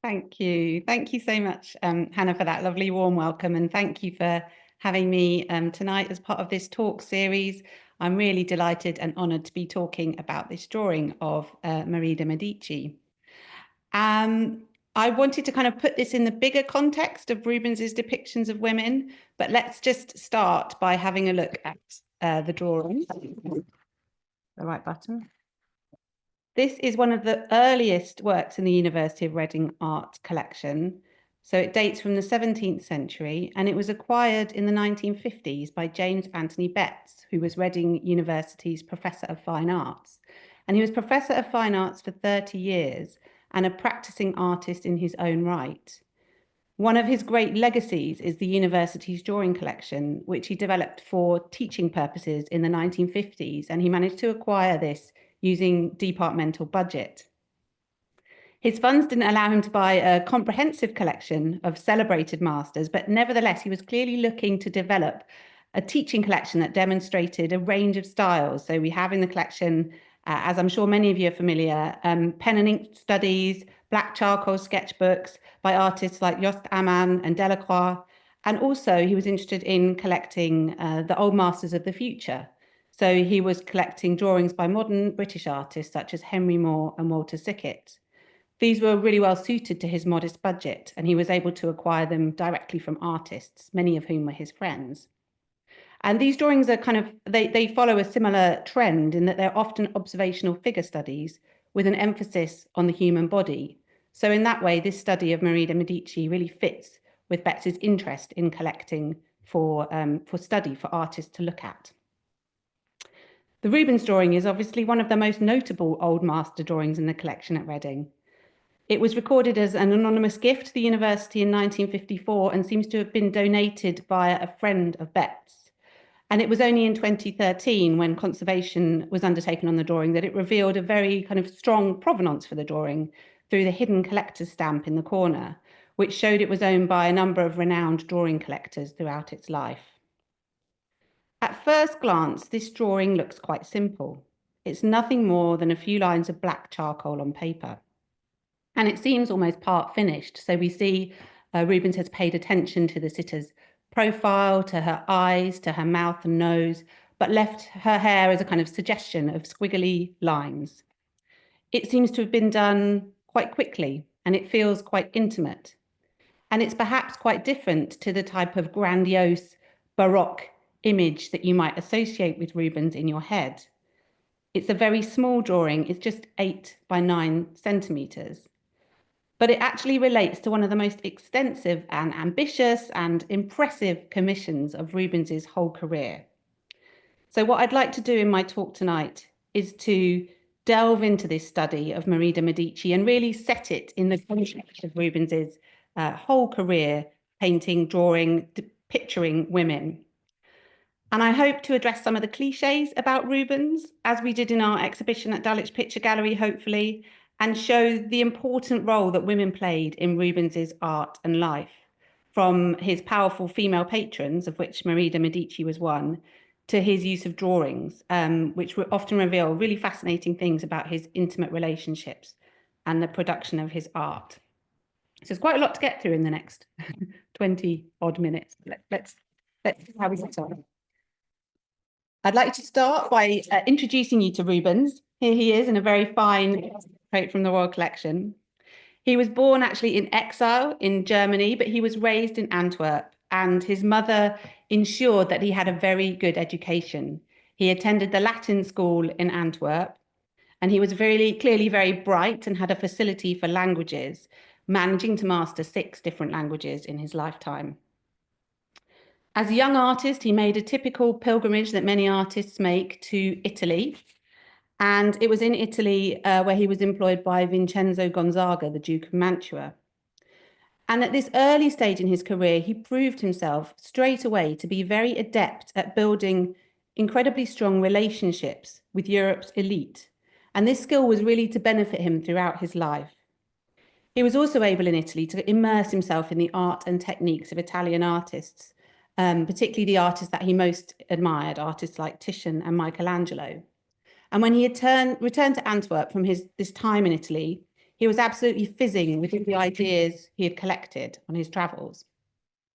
Thank you. Thank you so much, Hannah, for that lovely warm welcome. And thank you for having me tonight as part of this talk series. I'm really delighted and honoured to be talking about this drawing of Marie de Medici. I wanted to kind of put this in the bigger context of Rubens's depictions of women, but let's just start by having a look at the drawing. The right button. This is one of the earliest works in the University of Reading art collection. So it dates from the 17th century, and it was acquired in the 1950s by James Anthony Betts, who was Reading University's Professor of Fine Arts. And he was Professor of Fine Arts for 30 years and a practicing artist in his own right. One of his great legacies is the university's drawing collection, which he developed for teaching purposes in the 1950s, and he managed to acquire this using departmental budget. His funds didn't allow him to buy a comprehensive collection of celebrated masters, but nevertheless, he was clearly looking to develop a teaching collection that demonstrated a range of styles. So we have in the collection, as I'm sure many of you are familiar, pen and ink studies, black charcoal sketchbooks by artists like Jost Ammann and Delacroix. And also he was interested in collecting the old masters of the future. So he was collecting drawings by modern British artists such as Henry Moore and Walter Sickert. These were really well suited to his modest budget, and he was able to acquire them directly from artists, many of whom were his friends. And these drawings are they follow a similar trend in that they're often observational figure studies with an emphasis on the human body. So in that way, this study of Marie de Medici really fits with Betts's interest in collecting for study for artists to look at. The Rubens drawing is obviously one of the most notable Old Master drawings in the collection at Reading. It was recorded as an anonymous gift to the university in 1954 and seems to have been donated via a friend of Betts. And it was only in 2013, when conservation was undertaken on the drawing, that it revealed a very kind of strong provenance for the drawing through the hidden collector's stamp in the corner, which showed it was owned by a number of renowned drawing collectors throughout its life. At first glance, this drawing looks quite simple. It's nothing more than a few lines of black charcoal on paper. And it seems almost part finished. So we see Rubens has paid attention to the sitter's profile, to her eyes, to her mouth and nose, but left her hair as a kind of suggestion of squiggly lines. It seems to have been done quite quickly, and it feels quite intimate. And it's perhaps quite different to the type of grandiose Baroque image that you might associate with Rubens in your head. It's a very small drawing. It's just 8 by 9 centimeters. But it actually relates to one of the most extensive and ambitious and impressive commissions of Rubens's whole career. So what I'd like to do in my talk tonight is to delve into this study of Marie de Medici and really set it in the context of Rubens's whole career, painting, drawing, picturing women. And I hope to address some of the cliches about Rubens, as we did in our exhibition at Dulwich Picture Gallery, hopefully, and show the important role that women played in Rubens's art and life, from his powerful female patrons, of which Marie de Medici was one, to his use of drawings, which often reveal really fascinating things about his intimate relationships and the production of his art. So there's quite a lot to get through in the next 20 odd minutes. Let's see how we get on. I'd like to start by introducing you to Rubens. Here he is in a very fine portrait from the Royal Collection. He was born actually in exile in Germany, but he was raised in Antwerp, and his mother ensured that he had a very good education. He attended the Latin school in Antwerp, and he was clearly very bright and had a facility for languages, managing to master 6 different languages in his lifetime. As a young artist, he made a typical pilgrimage that many artists make to Italy. And it was in Italy where he was employed by Vincenzo Gonzaga, the Duke of Mantua. And at this early stage in his career, he proved himself straight away to be very adept at building incredibly strong relationships with Europe's elite. And this skill was really to benefit him throughout his life. He was also able in Italy to immerse himself in the art and techniques of Italian artists, particularly the artists that he most admired, artists like Titian and Michelangelo. And when he returned to Antwerp from this time in Italy, he was absolutely fizzing with the ideas he had collected on his travels.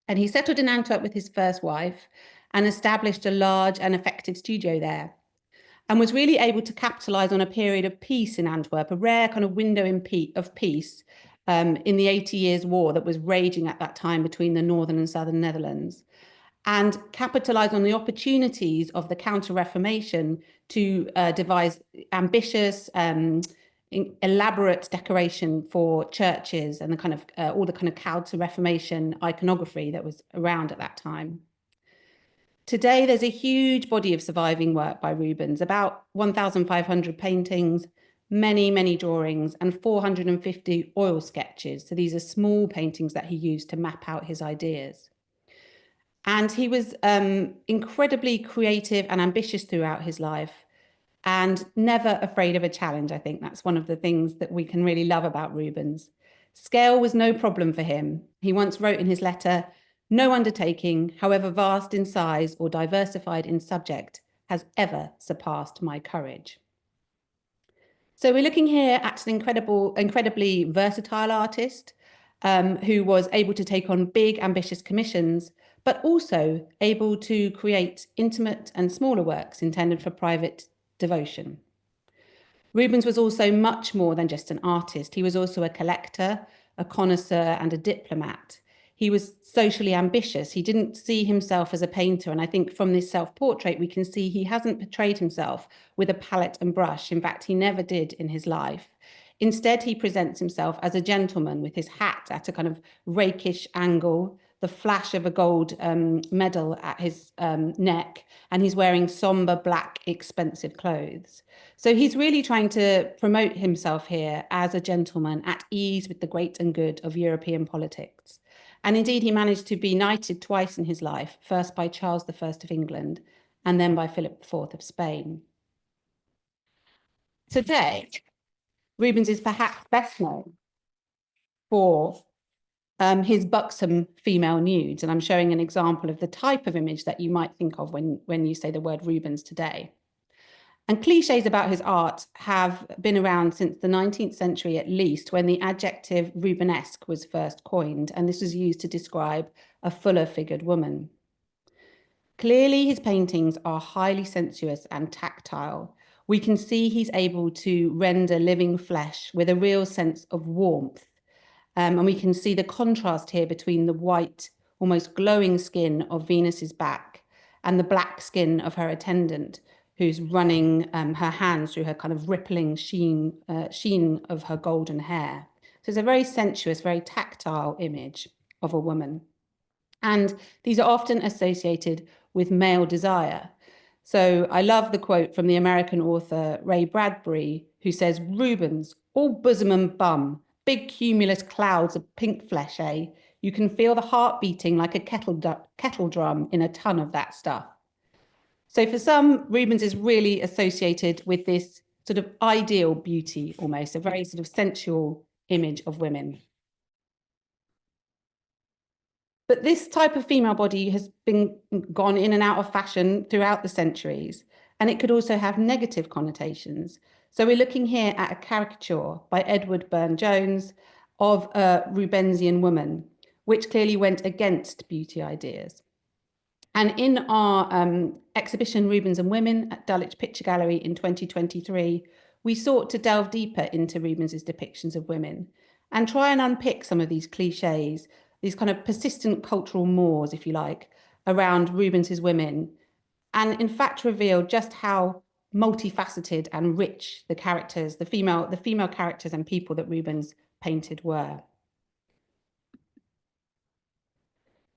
And he settled in Antwerp with his first wife and established a large and effective studio there, and was really able to capitalize on a period of peace in Antwerp, a rare kind of window of peace in the 80 Years' War that was raging at that time between the northern and southern Netherlands, and capitalize on the opportunities of the Counter-Reformation to devise ambitious, elaborate decoration for churches and the kind of all the kind of Counter-Reformation iconography that was around at that time. Today, there's a huge body of surviving work by Rubens, about 1,500 paintings, many, many drawings, and 450 oil sketches. So these are small paintings that he used to map out his ideas. And he was incredibly creative and ambitious throughout his life, and never afraid of a challenge. I think that's one of the things that we can really love about Rubens. Scale was no problem for him. He once wrote in his letter, "No undertaking, however vast in size or diversified in subject, has ever surpassed my courage." So we're looking here at an incredibly versatile artist who was able to take on big, ambitious commissions, but also able to create intimate and smaller works intended for private devotion. Rubens was also much more than just an artist. He was also a collector, a connoisseur, and a diplomat. He was socially ambitious. He didn't see himself as a painter. And I think from this self-portrait, we can see he hasn't portrayed himself with a palette and brush. In fact, he never did in his life. Instead, he presents himself as a gentleman with his hat at a kind of rakish angle, the flash of a gold medal at his neck, and he's wearing somber, black, expensive clothes. So he's really trying to promote himself here as a gentleman at ease with the great and good of European politics. And indeed, he managed to be knighted twice in his life, first by Charles I of England, and then by Philip IV of Spain. Today, Rubens is perhaps best known for his buxom female nudes. And I'm showing an example of the type of image that you might think of when you say the word Rubens today. And cliches about his art have been around since the 19th century at least, when the adjective rubenesque was first coined, and this was used to describe a fuller figured woman. Clearly, his paintings are highly sensuous and tactile. We can see he's able to render living flesh with a real sense of warmth. And we can see the contrast here between the white, almost glowing skin of Venus's back and the black skin of her attendant, who's running her hands through her kind of rippling sheen of her golden hair. So it's a very sensuous, very tactile image of a woman. And these are often associated with male desire. So I love the quote from the American author Ray Bradbury, who says, "Rubens, all bosom and bum, big cumulus clouds of pink flesh, eh? You can feel the heart beating like a kettle drum in a ton of that stuff." So for some, Rubens is really associated with this sort of ideal beauty, almost a very sort of sensual image of women. But this type of female body has been gone in and out of fashion throughout the centuries, and it could also have negative connotations. So we're looking here at a caricature by Edward Burne-Jones of a Rubensian woman, which clearly went against beauty ideas. And in our exhibition, Rubens and Women at Dulwich Picture Gallery in 2023, we sought to delve deeper into Rubens's depictions of women and try and unpick some of these cliches, these kind of persistent cultural mores, if you like, around Rubens's women, and in fact reveal just how multifaceted and rich the characters, the female characters and people that Rubens painted were.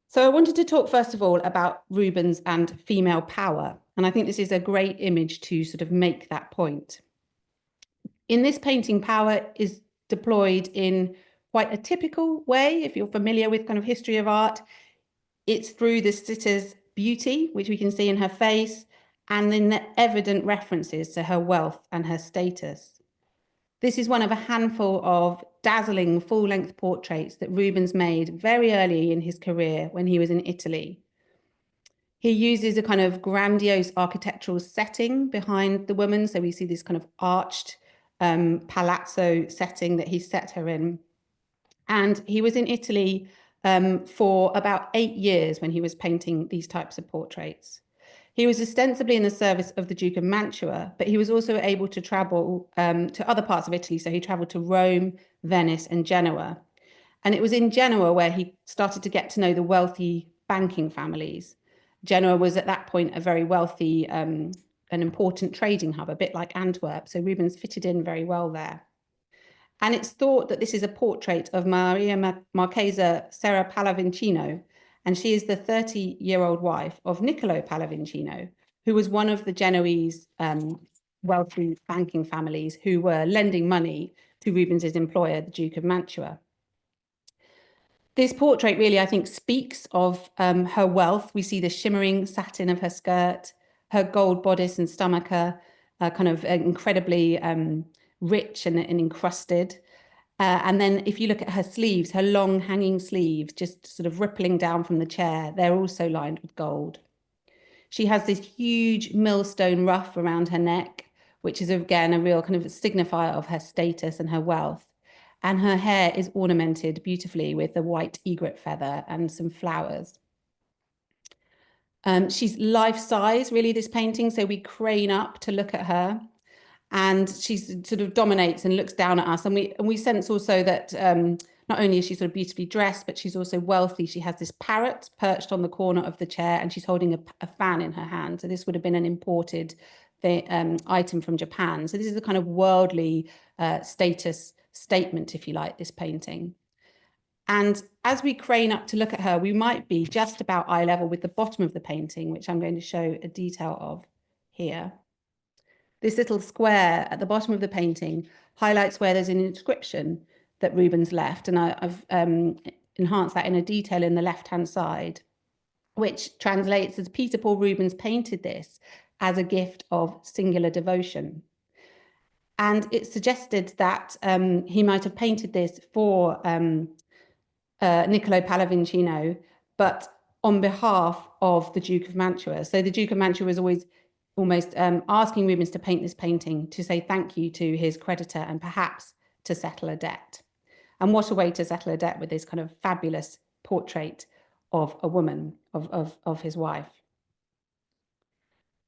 So I wanted to talk first of all about Rubens and female power. And I think this is a great image to sort of make that point. In this painting, power is deployed in quite a typical way. If you're familiar with kind of history of art, it's through the sitter's beauty, which we can see in her face, and then the evident references to her wealth and her status. This is one of a handful of dazzling full-length portraits that Rubens made very early in his career when he was in Italy. He uses a kind of grandiose architectural setting behind the woman. So we see this kind of arched palazzo setting that he set her in. And he was in Italy for about 8 years when he was painting these types of portraits. He was ostensibly in the service of the Duke of Mantua, but he was also able to travel to other parts of Italy. So he traveled to Rome, Venice, and Genoa. And it was in Genoa where he started to get to know the wealthy banking families. Genoa was at that point a very wealthy, an important trading hub, a bit like Antwerp. So Rubens fitted in very well there. And it's thought that this is a portrait of Maria Marchesa Serra Pallavicino, and she is the 30-year-old wife of Niccolo Pallavicino, who was one of the Genoese wealthy banking families who were lending money to Rubens's employer, the Duke of Mantua. This portrait really, I think, speaks of her wealth. We see the shimmering satin of her skirt, her gold bodice and stomacher, kind of incredibly rich and encrusted. And then if you look at her sleeves, her long hanging sleeves, just sort of rippling down from the chair, they're also lined with gold. She has this huge millstone ruff around her neck, which is again a real kind of signifier of her status and her wealth. And her hair is ornamented beautifully with a white egret feather and some flowers. She's life-size, really, this painting. So we crane up to look at her. And she sort of dominates and looks down at us. And we sense also that not only is she sort of beautifully dressed, but she's also wealthy. She has this parrot perched on the corner of the chair, and she's holding a fan in her hand. So this would have been an imported item from Japan. So this is a kind of worldly status statement, if you like, this painting. And as we crane up to look at her, we might be just about eye level with the bottom of the painting, which I'm going to show a detail of here. This little square at the bottom of the painting highlights where there's an inscription that Rubens left, and I've enhanced that in a detail in the left-hand side, which translates as Peter Paul Rubens painted this as a gift of singular devotion. And it suggested that he might have painted this for Niccolo Pallavicino, but on behalf of the Duke of Mantua. So the Duke of Mantua was always almost asking Rubens to paint this painting to say thank you to his creditor and perhaps to settle a debt. And what a way to settle a debt with this kind of fabulous portrait of a woman, of his wife.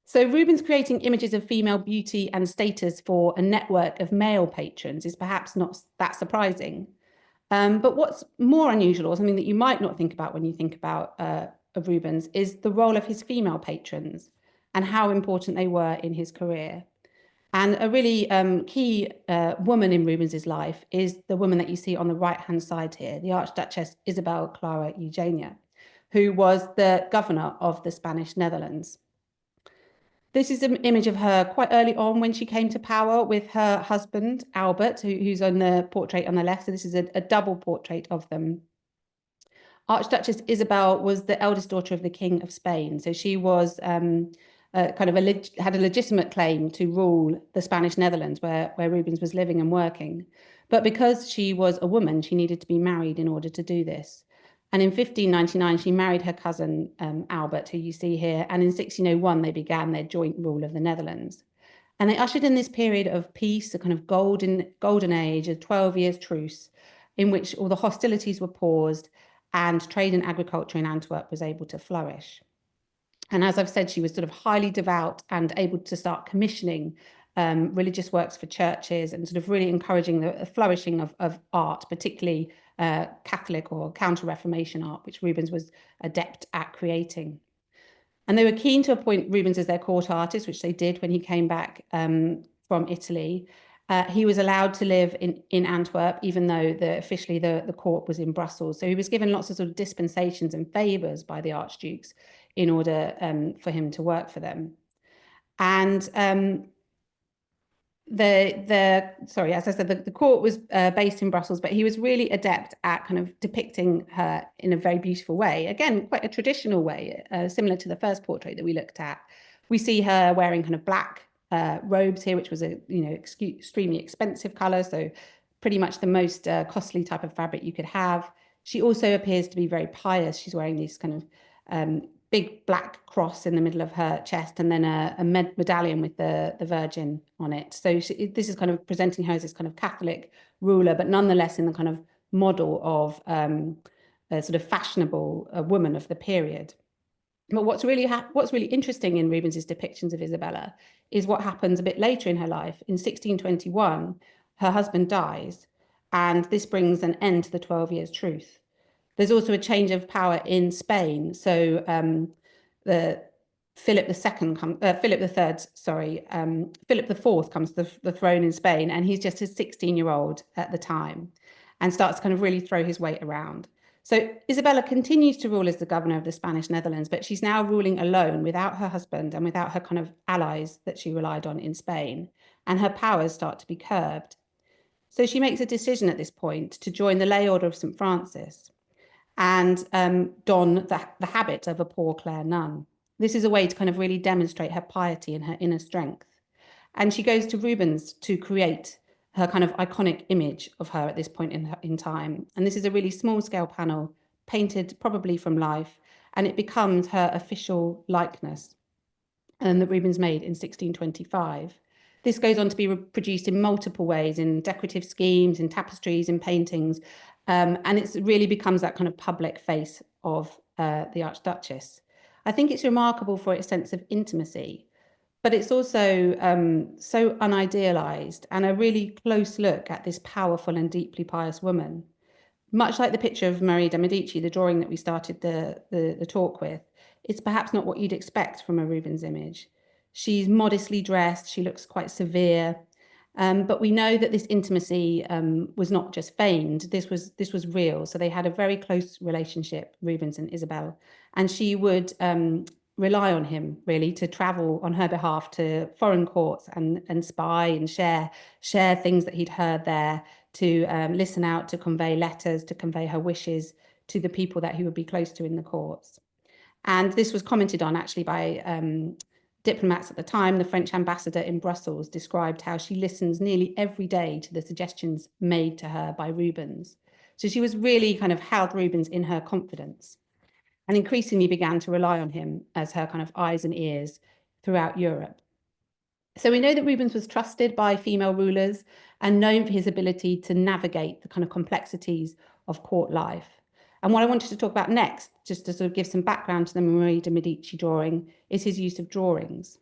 So Rubens creating images of female beauty and status for a network of male patrons is perhaps not that surprising. But what's more unusual, or something that you might not think about when you think about of Rubens, is the role of his female patrons and how important they were in his career. And a really key woman in Rubens's life is the woman that you see on the right-hand side here, the Archduchess Isabel Clara Eugenia, who was the governor of the Spanish Netherlands. This is an image of her quite early on when she came to power with her husband, Albert, who's on the portrait on the left. So this is a double portrait of them. Archduchess Isabel was the eldest daughter of the King of Spain. So she was kind of had a legitimate claim to rule the Spanish Netherlands where Rubens was living and working. But because she was a woman, she needed to be married in order to do this. And in 1599, she married her cousin, Albert, who you see here. And in 1601, they began their joint rule of the Netherlands. And they ushered in this period of peace, a kind of golden age, a 12 years truce, in which all the hostilities were paused and trade and agriculture in Antwerp was able to flourish. And as I've said, she was sort of highly devout and able to start commissioning religious works for churches and sort of really encouraging the flourishing of art, particularly Catholic or Counter-Reformation art, which Rubens was adept at creating. And they were keen to appoint Rubens as their court artist, which they did when he came back from Italy. He was allowed to live in Antwerp, even though officially the court was in Brussels. So he was given lots of sort of dispensations and favors by the archdukes in order for him to work for them. And sorry, as I said, the court was based in Brussels, but he was really adept at kind of depicting her in a very beautiful way. Again, quite a traditional way, similar to the first portrait that we looked at. We see her wearing kind of black robes here, which was a extremely expensive color, so pretty much the most costly type of fabric you could have. She also appears to be very pious. She's wearing these kind of big black cross in the middle of her chest, and then a medallion with the Virgin on it. So this is kind of presenting her as this kind of Catholic ruler, but nonetheless in the kind of model of a sort of fashionable woman of the period. But what's really interesting in Rubens's depictions of Isabella is what happens a bit later in her life. In 1621, her husband dies, and this brings an end to the 12 Years' Truce. There's also a change of power in Spain. So the Philip IV comes to the throne in Spain, and he's just a 16-year-old at the time, and starts to kind of really throw his weight around. So Isabella continues to rule as the governor of the Spanish Netherlands, but she's now ruling alone without her husband and without her kind of allies that she relied on in Spain, and her powers start to be curbed. So she makes a decision at this point to join the lay order of St. Francis and don the habit of a Poor Clare nun. This is a way to kind of really demonstrate her piety and her inner strength. And she goes to Rubens to create her kind of iconic image of her at this point in time. And this is a really small scale panel painted probably from life, and it becomes her official likeness that Rubens made in 1625. This goes on to be reproduced in multiple ways, in decorative schemes, in tapestries, in paintings, and it really becomes that kind of public face of the Archduchess. I think it's remarkable for its sense of intimacy, but it's also so unidealized, and a really close look at this powerful and deeply pious woman. Much like the picture of Marie de Medici, the drawing that we started the talk with, it's perhaps not what you'd expect from a Rubens image. She's modestly dressed, she looks quite severe, but we know that this intimacy was not just feigned, this was real. So they had a very close relationship, Rubens and Isabel, and she would rely on him really to travel on her behalf to foreign courts and spy and share things that he'd heard there, to listen out, to convey letters, to convey her wishes to the people that he would be close to in the courts. And this was commented on actually by diplomats at the time. The French ambassador in Brussels described how she listens nearly every day to the suggestions made to her by Rubens. So she was really kind of held Rubens in her confidence, and increasingly began to rely on him as her kind of eyes and ears throughout Europe. So we know that Rubens was trusted by female rulers and known for his ability to navigate the kind of complexities of court life. And what I wanted to talk about next, just to sort of give some background to the Marie de Medici drawing, is his use of drawings.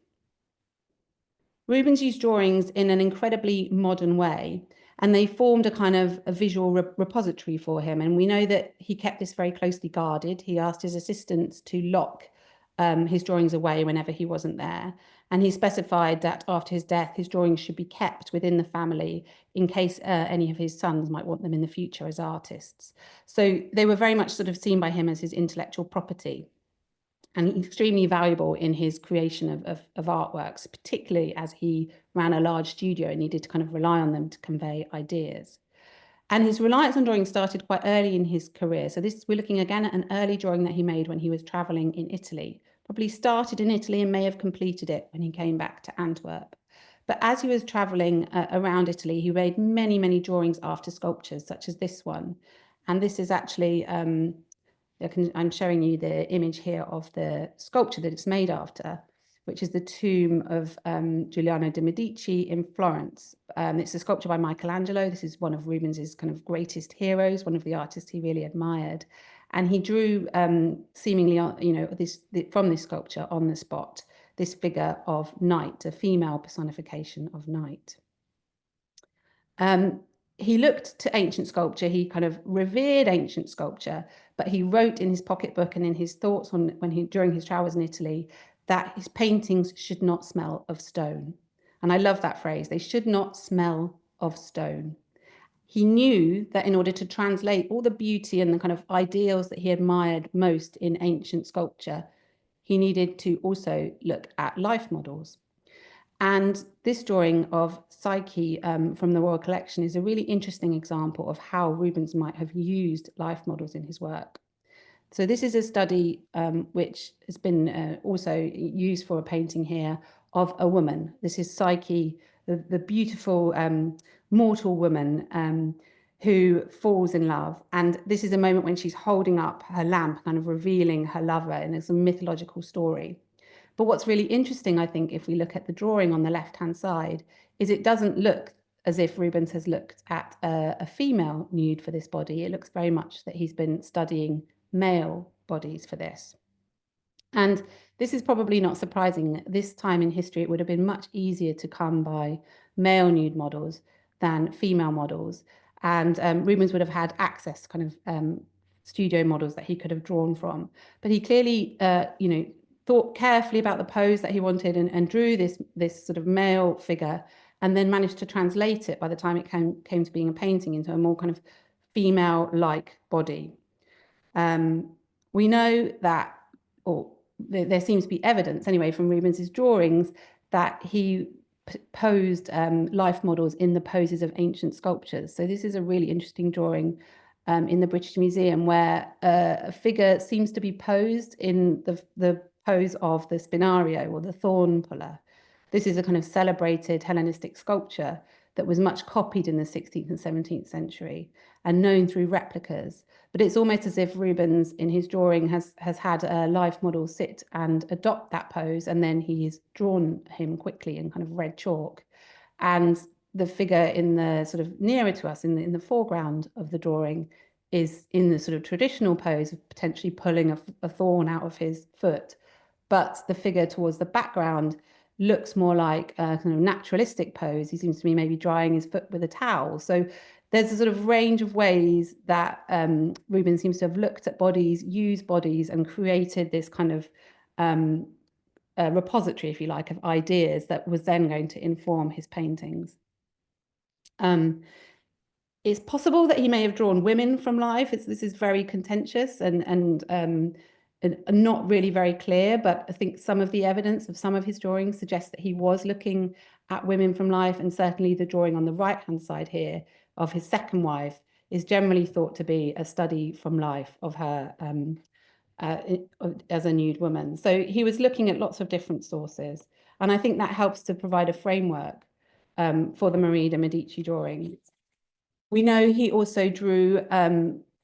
Rubens used drawings in an incredibly modern way, and they formed a kind of a visual repository for him. And we know that he kept this very closely guarded. He asked his assistants to lock his drawings away whenever he wasn't there. And he specified that after his death, his drawings should be kept within the family in case any of his sons might want them in the future as artists. So they were very much sort of seen by him as his intellectual property, and extremely valuable in his creation of artworks, particularly as he ran a large studio and needed to kind of rely on them to convey ideas. And his reliance on drawing started quite early in his career. So we're looking again at an early drawing that he made when he was traveling in Italy. Probably started in Italy and may have completed it when he came back to Antwerp. But as he was traveling around Italy, he made many, many drawings after sculptures, such as this one. And this is actually, I'm showing you the image here of the sculpture that it's made after, which is the tomb of Giuliano de Medici in Florence. It's a sculpture by Michelangelo. This is one of Rubens's kind of greatest heroes, one of the artists he really admired. And he drew seemingly, from this sculpture on the spot, this figure of night, a female personification of night. He looked to ancient sculpture. He kind of revered ancient sculpture, but he wrote in his pocketbook and in his thoughts during his travels in Italy that his paintings should not smell of stone. And I love that phrase. They should not smell of stone. He knew that in order to translate all the beauty and the kind of ideals that he admired most in ancient sculpture, he needed to also look at life models. And this drawing of Psyche from the Royal Collection is a really interesting example of how Rubens might have used life models in his work. So this is a study which has been also used for a painting here of a woman. This is Psyche, the beautiful mortal woman who falls in love. And this is a moment when she's holding up her lamp, kind of revealing her lover, and it's a mythological story. But what's really interesting, I think, if we look at the drawing on the left-hand side, is it doesn't look as if Rubens has looked at a female nude for this body. It looks very much that he's been studying male bodies for this. And this is probably not surprising. At this time in history, it would have been much easier to come by male nude models than female models. And Rubens would have had access to kind of studio models that he could have drawn from. But he clearly, thought carefully about the pose that he wanted and drew this sort of male figure, and then managed to translate it by the time it came to being a painting into a more kind of female-like body. We know that, or there seems to be evidence anyway from Rubens's drawings, that he posed life models in the poses of ancient sculptures. So this is a really interesting drawing in the British Museum, where a figure seems to be posed in the pose of the spinario, or the thorn puller. This is a kind of celebrated Hellenistic sculpture that was much copied in the 16th and 17th century and known through replicas. But it's almost as if Rubens, in his drawing, has had a life model sit and adopt that pose, and then he's drawn him quickly in kind of red chalk. And the figure in the sort of nearer to us, in the foreground of the drawing, is in the sort of traditional pose of potentially pulling a thorn out of his foot. But the figure towards the background looks more like a kind of naturalistic pose. He seems to be maybe drying his foot with a towel. So there's a sort of range of ways that Rubens seems to have looked at bodies, used bodies, and created this kind of repository, if you like, of ideas that was then going to inform his paintings. It's possible that he may have drawn women from life. This is very contentious and not really very clear, but I think some of the evidence of some of his drawings suggests that he was looking at women from life, and certainly the drawing on the right-hand side here of his second wife is generally thought to be a study from life of her as a nude woman. So he was looking at lots of different sources, and I think that helps to provide a framework for the Marie de Medici drawing. We know he also drew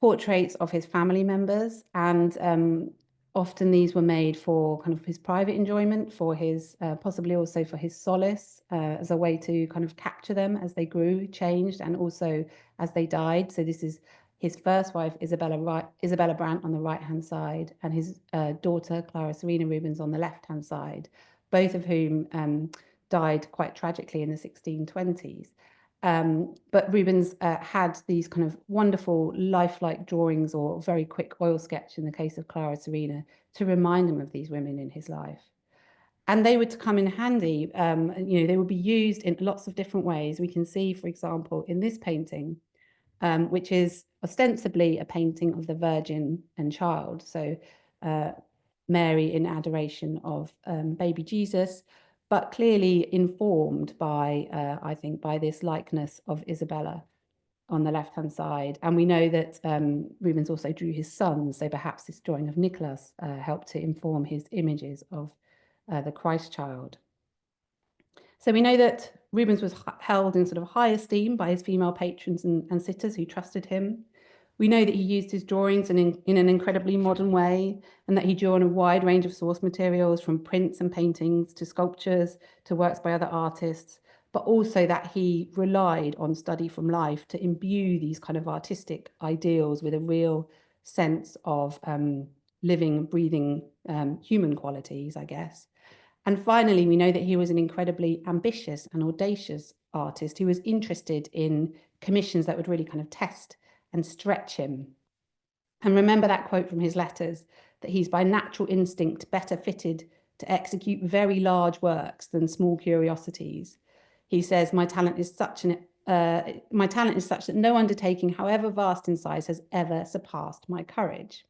portraits of his family members, and often these were made for kind of his private enjoyment, for his possibly also for his solace, as a way to kind of capture them as they grew, changed, and also as they died. So this is his first wife, Isabella Brandt, on the right-hand side, and his daughter, Clara Serena Rubens, on the left-hand side, both of whom died quite tragically in the 1620s. But Rubens had these kind of wonderful lifelike drawings, or very quick oil sketch in the case of Clara Serena, to remind him of these women in his life. And they were to come in handy. They would be used in lots of different ways. We can see, for example, in this painting, which is ostensibly a painting of the Virgin and Child. So Mary in adoration of baby Jesus, but clearly informed by, I think, by this likeness of Isabella on the left-hand side. And we know that Rubens also drew his sons, so perhaps this drawing of Nicholas helped to inform his images of the Christ child. So we know that Rubens was held in sort of high esteem by his female patrons and sitters who trusted him. We know that he used his drawings in an incredibly modern way, and that he drew on a wide range of source materials, from prints and paintings to sculptures to works by other artists, but also that he relied on study from life to imbue these kind of artistic ideals with a real sense of living, breathing human qualities, I guess. And finally, we know that he was an incredibly ambitious and audacious artist who was interested in commissions that would really kind of test and stretch him. And remember that quote from his letters, that he's by natural instinct better fitted to execute very large works than small curiosities. He says, my talent is such that no undertaking, however vast in size, has ever surpassed my courage.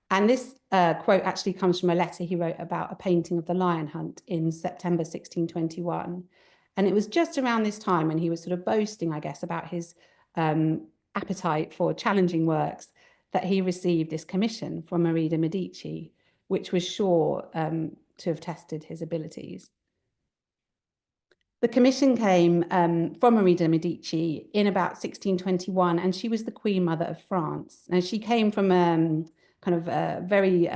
And this quote actually comes from a letter he wrote about a painting of the lion hunt in September 1621. And it was just around this time when he was sort of boasting, I guess, about his appetite for challenging works, that he received this commission from Marie de Medici, which was sure to have tested his abilities. The commission came from Marie de Medici in about 1621, and she was the Queen Mother of France. And she came from kind of a very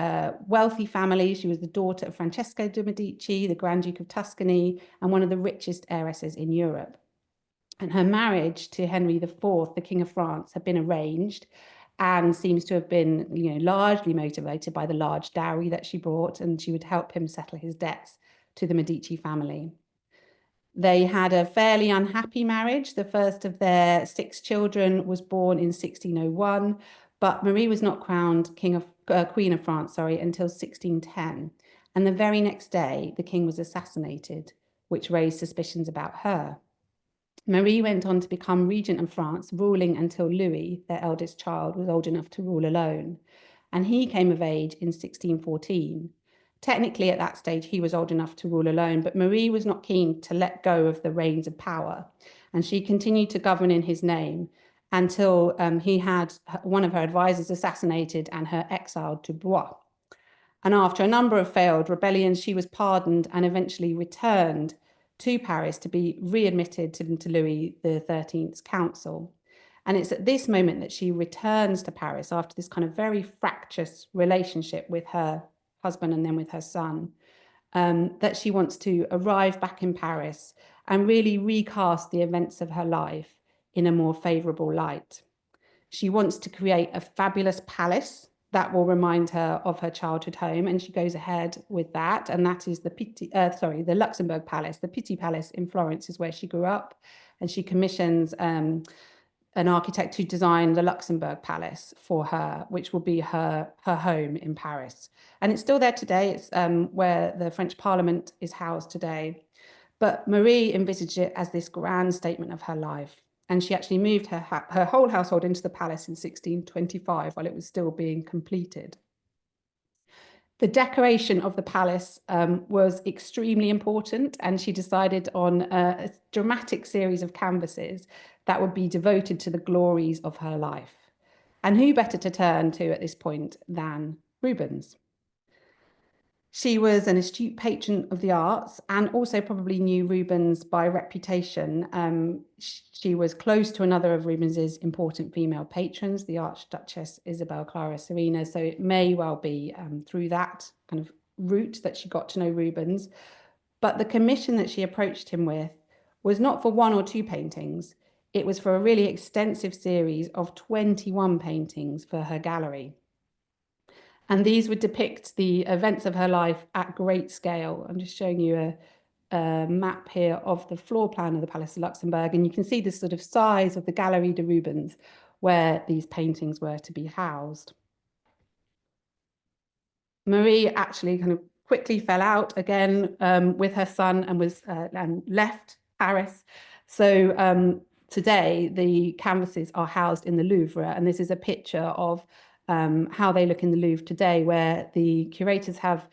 wealthy family. She was the daughter of Francesco de Medici, the Grand Duke of Tuscany, and one of the richest heiresses in Europe. And her marriage to Henry IV, the King of France, had been arranged and seems to have been, largely motivated by the large dowry that she brought, and she would help him settle his debts to the Medici family. They had a fairly unhappy marriage. The first of their 6 children was born in 1601, but Marie was not crowned Queen of France, until 1610. And the very next day, the king was assassinated, which raised suspicions about her. Marie went on to become regent of France, ruling until Louis, their eldest child, was old enough to rule alone. And he came of age in 1614. Technically, at that stage, he was old enough to rule alone, but Marie was not keen to let go of the reins of power. And she continued to govern in his name until he had one of her advisors assassinated and her exiled to Blois. And after a number of failed rebellions, she was pardoned and eventually returned to Paris to be readmitted into Louis XIII's council. And it's at this moment that she returns to Paris after this kind of very fractious relationship with her husband and then with her son, that she wants to arrive back in Paris and really recast the events of her life in a more favourable light. She wants to create a fabulous palace that will remind her of her childhood home, and she goes ahead with that. And that is the Luxembourg Palace. The Pitti Palace in Florence is where she grew up, and she commissions an architect to design the Luxembourg Palace for her, which will be her home in Paris. And it's still there today. It's where the French Parliament is housed today. But Marie envisaged it as this grand statement of her life. And she actually moved her whole household into the palace in 1625 while it was still being completed. The decoration of the palace was extremely important, and she decided on a dramatic series of canvases that would be devoted to the glories of her life. And who better to turn to at this point than Rubens? She was an astute patron of the arts and also probably knew Rubens by reputation. She was close to another of Rubens's important female patrons, the Archduchess Isabel Clara Serena. So it may well be through that kind of route that she got to know Rubens. But the commission that she approached him with was not for 1 or 2 paintings. It was for a really extensive series of 21 paintings for her gallery. And these would depict the events of her life at great scale. I'm just showing you a map here of the floor plan of the Palace of Luxembourg, and you can see the sort of size of the Galerie de Rubens where these paintings were to be housed. Marie actually kind of quickly fell out again with her son and left Paris. So today the canvases are housed in the Louvre, and this is a picture of how they look in the Louvre today, where the curators have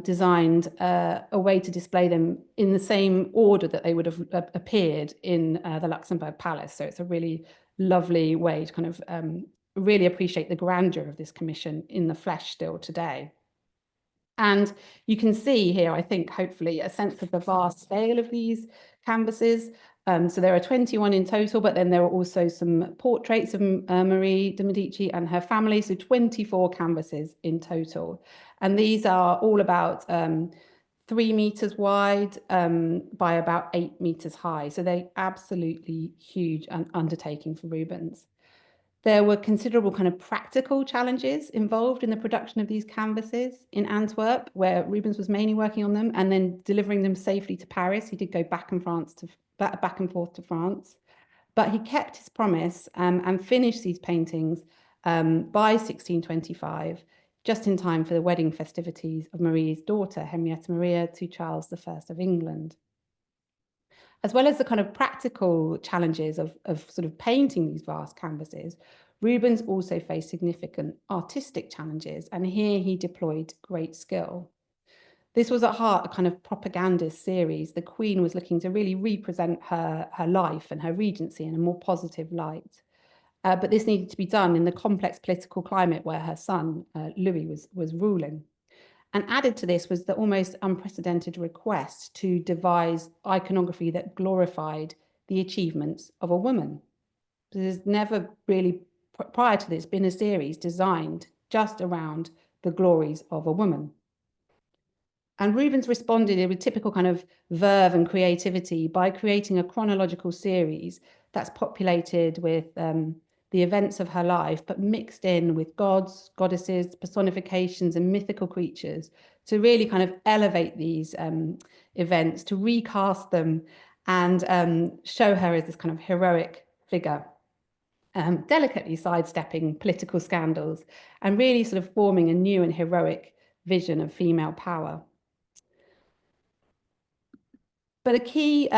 designed a way to display them in the same order that they would have appeared in the Luxembourg Palace. So it's a really lovely way to kind of really appreciate the grandeur of this commission in the flesh still today. And you can see here, I think, hopefully, a sense of the vast scale of these canvases. So there are 21 in total, but then there are also some portraits of Marie de Medici and her family, so 24 canvases in total. And these are all about 3 meters wide by about 8 meters high. So they're absolutely huge undertaking for Rubens. There were considerable kind of practical challenges involved in the production of these canvases in Antwerp, where Rubens was mainly working on them, and then delivering them safely to Paris. He did go back and forth to France, but he kept his promise and finished these paintings by 1625, just in time for the wedding festivities of Marie's daughter, Henrietta Maria, to Charles I of England. As well as the kind of practical challenges of sort of painting these vast canvases, Rubens also faced significant artistic challenges, and here he deployed great skill. This was at heart a kind of propagandist series. The Queen was looking to really represent her life and her regency in a more positive light. But this needed to be done in the complex political climate where her son, Louis, was ruling. And added to this was the almost unprecedented request to devise iconography that glorified the achievements of a woman. There's never really, prior to this, been a series designed just around the glories of a woman. And Rubens responded with typical kind of verve and creativity by creating a chronological series that's populated with the events of her life, but mixed in with gods, goddesses, personifications, and mythical creatures to really kind of elevate these events, to recast them and show her as this kind of heroic figure, delicately sidestepping political scandals and really sort of forming a new and heroic vision of female power. But a key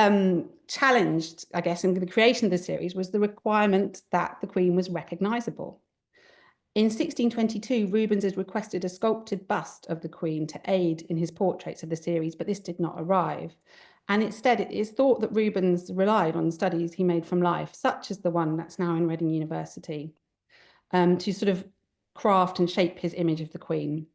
challenge, I guess, in the creation of the series was the requirement that the Queen was recognisable. In 1622, Rubens had requested a sculpted bust of the Queen to aid in his portraits of the series, but this did not arrive. And instead, it is thought that Rubens relied on studies he made from life, such as the one that's now in Reading University, to sort of craft and shape his image of the Queen.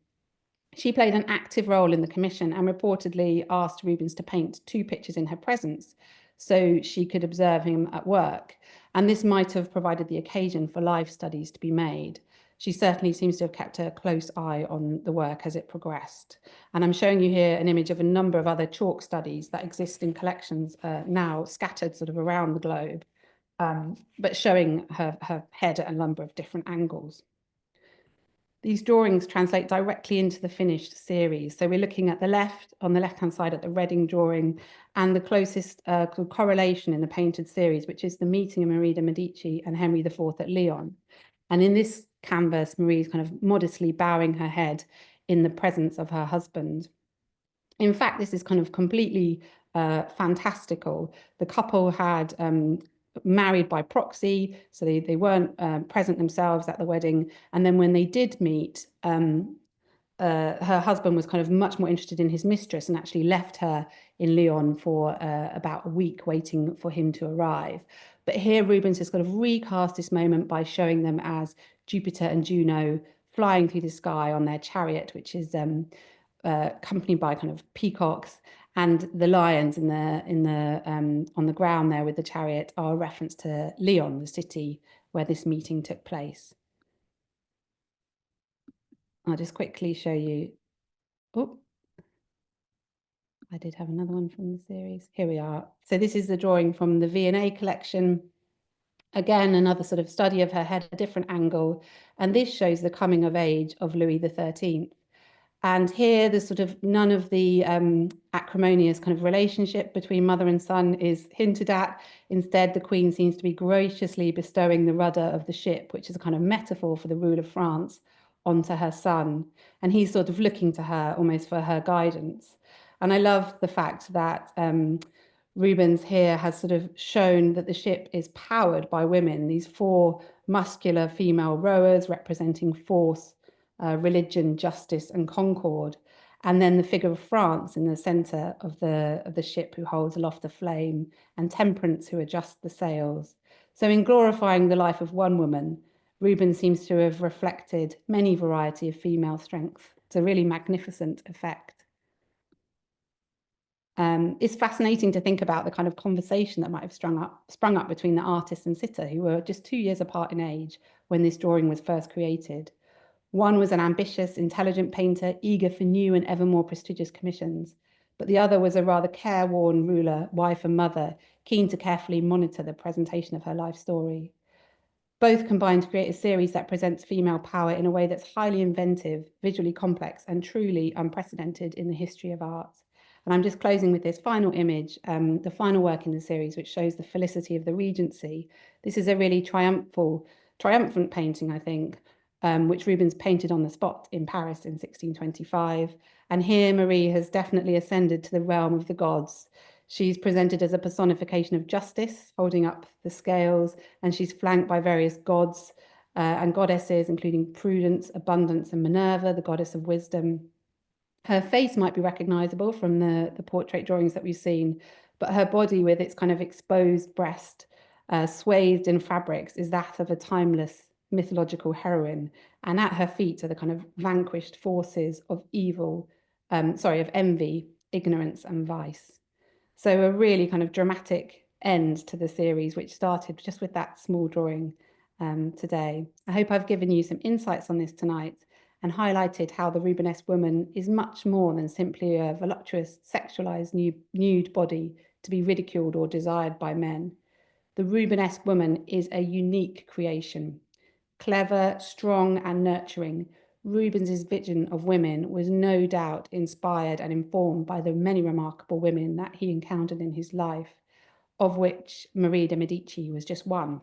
She played an active role in the commission and reportedly asked Rubens to paint 2 pictures in her presence so she could observe him at work. And this might have provided the occasion for live studies to be made. She certainly seems to have kept a close eye on the work as it progressed. And I'm showing you here an image of a number of other chalk studies that exist in collections now scattered sort of around the globe, but showing her head at a number of different angles. These drawings translate directly into the finished series. So we're looking at the left, on the left-hand side at the Reading drawing, and the closest correlation in the painted series, which is the meeting of Marie de Medici and Henry IV at Lyon. And in this canvas, Marie is kind of modestly bowing her head in the presence of her husband. In fact, this is kind of completely fantastical. The couple had married by proxy, so they weren't present themselves at the wedding. And then when they did meet, her husband was kind of much more interested in his mistress and actually left her in Lyon for about a week waiting for him to arrive. But here Rubens has kind of recast this moment by showing them as Jupiter and Juno flying through the sky on their chariot, which is accompanied by kind of peacocks, and the lions on the ground there with the chariot are a reference to Lyon, the city where this meeting took place. I'll just quickly show you. Oh, I did have another one from the series. Here we are. So this is the drawing from the V&A collection. Again, another sort of study of her head, a different angle. And this shows the coming of age of Louis XIII. And here, there's sort of none of the acrimonious kind of relationship between mother and son is hinted at. Instead, the Queen seems to be graciously bestowing the rudder of the ship, which is a kind of metaphor for the rule of France, onto her son. And he's sort of looking to her almost for her guidance. And I love the fact that Rubens here has sort of shown that the ship is powered by women, these 4 muscular female rowers representing force, religion, justice, and concord, and then the figure of France in the centre of the ship, who holds aloft the flame, and Temperance, who adjusts the sails. So in glorifying the life of one woman, Rubens seems to have reflected many variety of female strength. It's a really magnificent effect. It's fascinating to think about the kind of conversation that might have sprung up between the artist and sitter, who were just 2 years apart in age when this drawing was first created. One was an ambitious, intelligent painter, eager for new and ever more prestigious commissions, but the other was a rather careworn ruler, wife and mother, keen to carefully monitor the presentation of her life story. Both combine to create a series that presents female power in a way that's highly inventive, visually complex, and truly unprecedented in the history of art. And I'm just closing with this final image, the final work in the series, which shows the felicity of the Regency. This is a really triumphant painting, I think, which Rubens painted on the spot in Paris in 1625. And here Marie has definitely ascended to the realm of the gods. She's presented as a personification of justice, holding up the scales, and she's flanked by various gods and goddesses, including Prudence, Abundance, and Minerva, the goddess of wisdom. Her face might be recognizable from the portrait drawings that we've seen, but her body, with its kind of exposed breast, swathed in fabrics, is that of a timeless mythological heroine. And at her feet are the kind of vanquished forces of evil of envy, ignorance, and vice. So a really kind of dramatic end to the series, which started just with that small drawing today. I hope I've given you some insights on this tonight and highlighted how the Rubenesque woman is much more than simply a voluptuous, sexualized nude body to be ridiculed or desired by men. The Rubenesque woman is a unique creation. Clever, strong, and nurturing, Rubens's vision of women was no doubt inspired and informed by the many remarkable women that he encountered in his life, of which Marie de Medici was just one.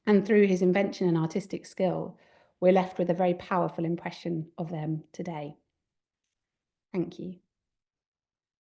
And through his invention and artistic skill, we're left with a very powerful impression of them today. Thank you.